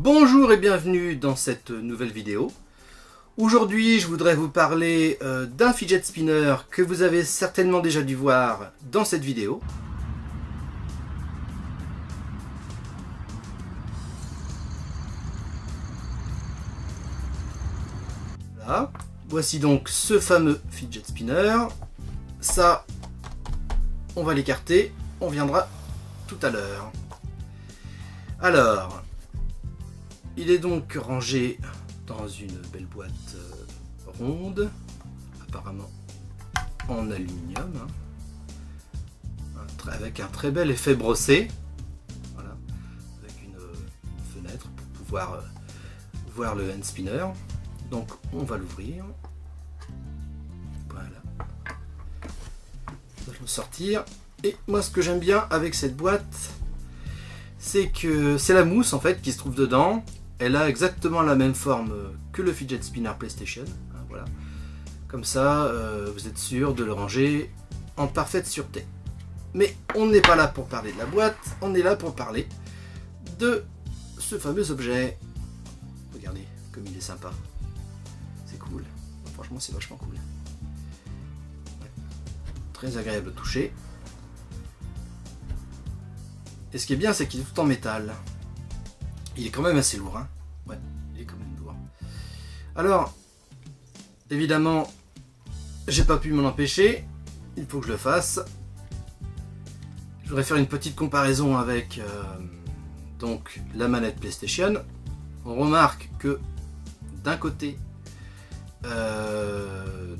Bonjour et bienvenue dans cette nouvelle vidéo. Aujourd'hui, je voudrais vous parler d'un fidget spinner que vous avez certainement déjà dû voir dans cette vidéo. Voilà. Voici donc ce fameux fidget spinner. Ça, on va l'écarter, on viendra tout à l'heure. Alors, il est donc rangé dans une belle boîte ronde, apparemment en aluminium, avec un très bel effet brossé, voilà, avec une fenêtre pour pouvoir voir le hand spinner. Donc on va l'ouvrir, voilà, on va le sortir. Et moi ce que j'aime bien avec cette boîte, c'est que c'est la mousse en fait qui se trouve dedans. Elle a exactement la même forme que le fidget spinner PlayStation. Voilà. Comme ça, vous êtes sûr de le ranger en parfaite sûreté. Mais on n'est pas là pour parler de la boîte, on est là pour parler de ce fameux objet. Regardez comme il est sympa. C'est cool. Franchement, c'est vachement cool. Ouais. Très agréable au toucher. Et ce qui est bien, c'est qu'il est tout en métal. Il est quand même assez lourd, hein. Ouais, il est quand même lourd. Alors, évidemment, j'ai pas pu m'en empêcher. Il faut que je le fasse. Je voudrais faire une petite comparaison avec donc la manette PlayStation. On remarque que d'un côté,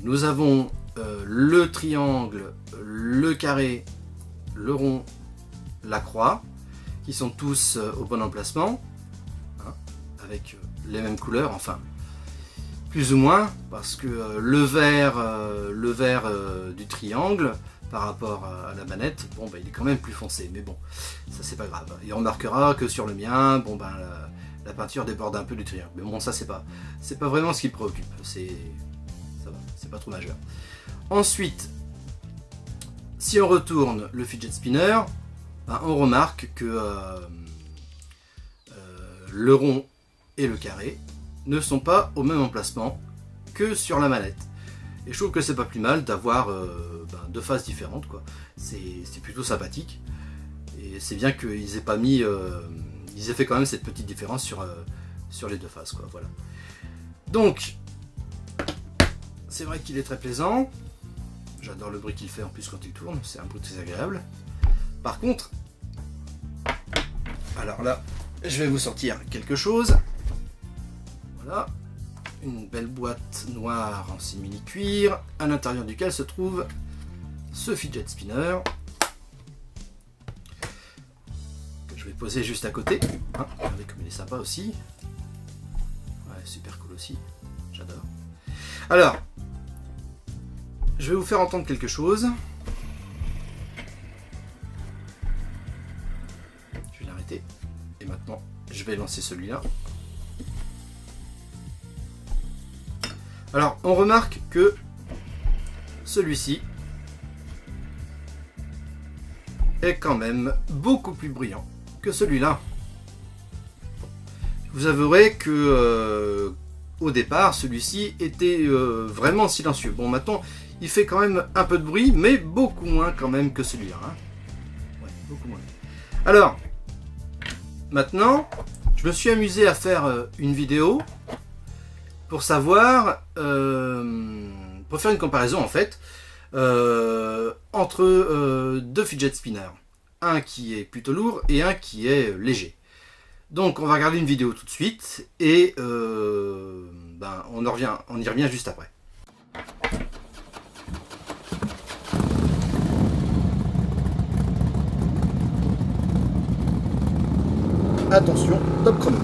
nous avons le triangle, le carré, le rond, la croix, qui sont tous au bon emplacement. Avec les mêmes couleurs, enfin plus ou moins, parce que le vert du triangle par rapport à la manette, bon bah, il est quand même plus foncé, mais bon, ça c'est pas grave. Il remarquera que sur le mien, bon ben la peinture déborde un peu du triangle, mais bon ça c'est pas vraiment ce qui le préoccupe, ça va, c'est pas trop majeur. Ensuite, si on retourne le fidget spinner, ben, on remarque que le rond et le carré ne sont pas au même emplacement que sur la manette. Et je trouve que c'est pas plus mal d'avoir deux faces différentes, quoi. C'est plutôt sympathique. Et c'est bien qu'ils aient pas mis, ils aient fait quand même cette petite différence sur les deux faces, quoi. Voilà. Donc, c'est vrai qu'il est très plaisant. J'adore le bruit qu'il fait en plus quand il tourne. C'est un bruit très agréable. Par contre, alors là, je vais vous sortir quelque chose. Voilà, une belle boîte noire en simili-cuir, à l'intérieur duquel se trouve ce fidget spinner que je vais poser juste à côté. Regardez comme il est sympa aussi. Ouais, super cool aussi, j'adore. Alors, je vais vous faire entendre quelque chose. Je vais l'arrêter. Et maintenant, je vais lancer celui-là. Alors, on remarque que celui-ci est quand même beaucoup plus brillant que celui-là. Vous avouerez que au départ, celui-ci était vraiment silencieux. Bon, maintenant, il fait quand même un peu de bruit, mais beaucoup moins quand même que celui-là. Hein. Ouais, beaucoup moins. Alors, maintenant, je me suis amusé à faire une vidéo pour savoir, pour faire une comparaison en fait, entre deux fidget spinners. Un qui est plutôt lourd et un qui est léger. Donc on va regarder une vidéo tout de suite et on y revient juste après. Attention, top chrono.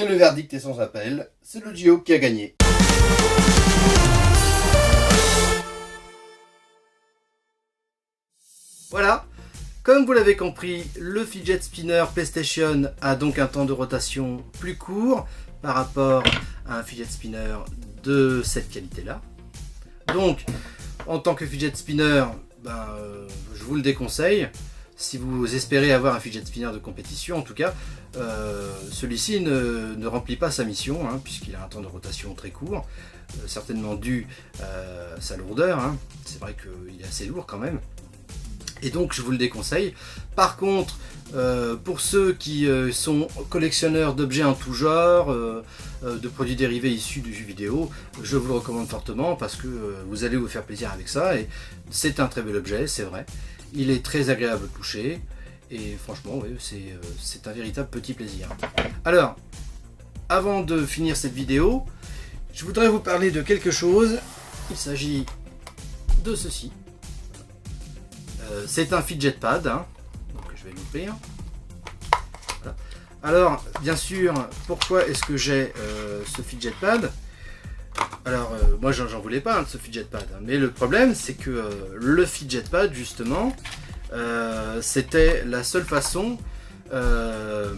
Écoutez, le verdict est sans appel, c'est le Gio qui a gagné. Voilà, comme vous l'avez compris, le fidget spinner PlayStation a donc un temps de rotation plus court par rapport à un fidget spinner de cette qualité-là. Donc, en tant que fidget spinner, je vous le déconseille. Si vous espérez avoir un fidget spinner de compétition, en tout cas, celui-ci ne remplit pas sa mission, hein, puisqu'il a un temps de rotation très court, certainement dû à sa lourdeur. Hein. C'est vrai qu'il est assez lourd quand même. Et donc je vous le déconseille. Par contre, pour ceux qui sont collectionneurs d'objets en tout genre, de produits dérivés issus du jeu vidéo, je vous le recommande fortement parce que vous allez vous faire plaisir avec ça. Et c'est un très bel objet, c'est vrai. Il est très agréable au toucher. Et franchement, oui, c'est un véritable petit plaisir. Alors, avant de finir cette vidéo, je voudrais vous parler de quelque chose. Il s'agit de ceci. C'est un fidget pad, hein. Donc je vais l'ouvrir. Voilà. Alors, bien sûr, pourquoi est-ce que j'ai ce fidget pad? Alors, moi j'en voulais pas hein, de ce fidget pad, hein. Mais le problème c'est que le fidget pad, justement, c'était la seule façon de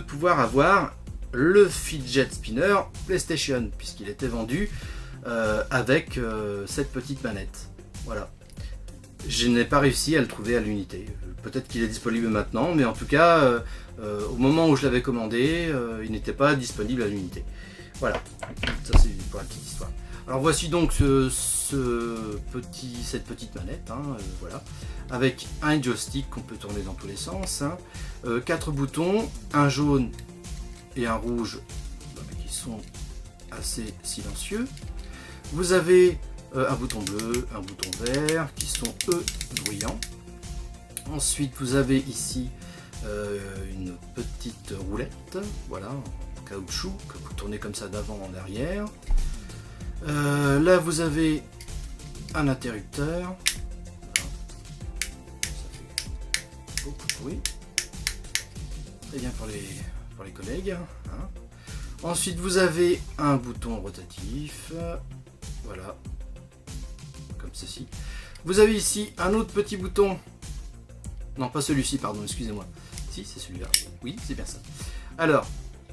pouvoir avoir le fidget spinner PlayStation, puisqu'il était vendu avec cette petite manette. Voilà. Je n'ai pas réussi à le trouver à l'unité. Peut-être qu'il est disponible maintenant, mais en tout cas, au moment où je l'avais commandé, il n'était pas disponible à l'unité. Voilà, ça c'est pour la petite histoire. Alors voici donc cette petite manette, hein, voilà, avec un joystick qu'on peut tourner dans tous les sens, hein, 4 boutons, un jaune et un rouge qui sont assez silencieux. Vous avez un bouton bleu, un bouton vert, qui sont eux bruyants. Ensuite vous avez ici une petite roulette, voilà, en caoutchouc, que vous tournez comme ça d'avant en arrière. Là vous avez un interrupteur, voilà. Ça fait beaucoup de bruit, très bien pour les collègues, hein. Ensuite vous avez un bouton rotatif, voilà, comme ceci. Vous avez ici un autre petit bouton, non pas celui-ci, pardon, excusez-moi, si c'est celui-là, oui c'est bien ça. Alors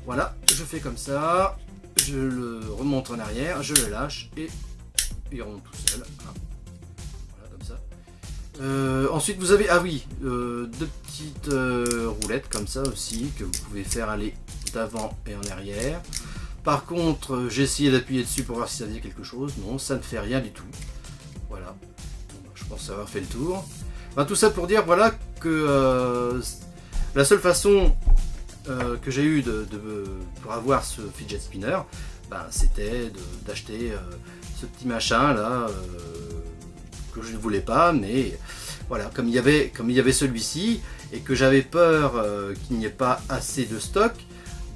voilà, je fais comme ça, je le remonte en arrière, je le lâche et il remonte tout seul, hein. Voilà comme ça. Ensuite vous avez, deux petites roulettes comme ça aussi, que vous pouvez faire aller d'avant et en arrière. Par contre, j'ai essayé d'appuyer dessus pour voir si ça faisait quelque chose. Non, ça ne fait rien du tout. Voilà. Je pense avoir fait le tour. Enfin, tout ça pour dire, voilà, que la seule façon que j'ai eu pour avoir ce fidget spinner, c'était d'acheter ce petit machin là que je ne voulais pas, mais voilà, comme il y avait celui-ci et que j'avais peur qu'il n'y ait pas assez de stock.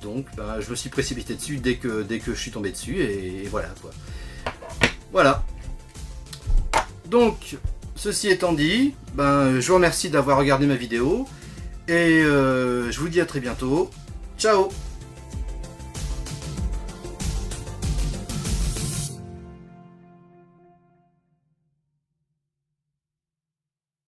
Donc je me suis précipité dessus dès que je suis tombé dessus et voilà quoi. Voilà. Donc ceci étant dit, je vous remercie d'avoir regardé ma vidéo et je vous dis à très bientôt. Ciao.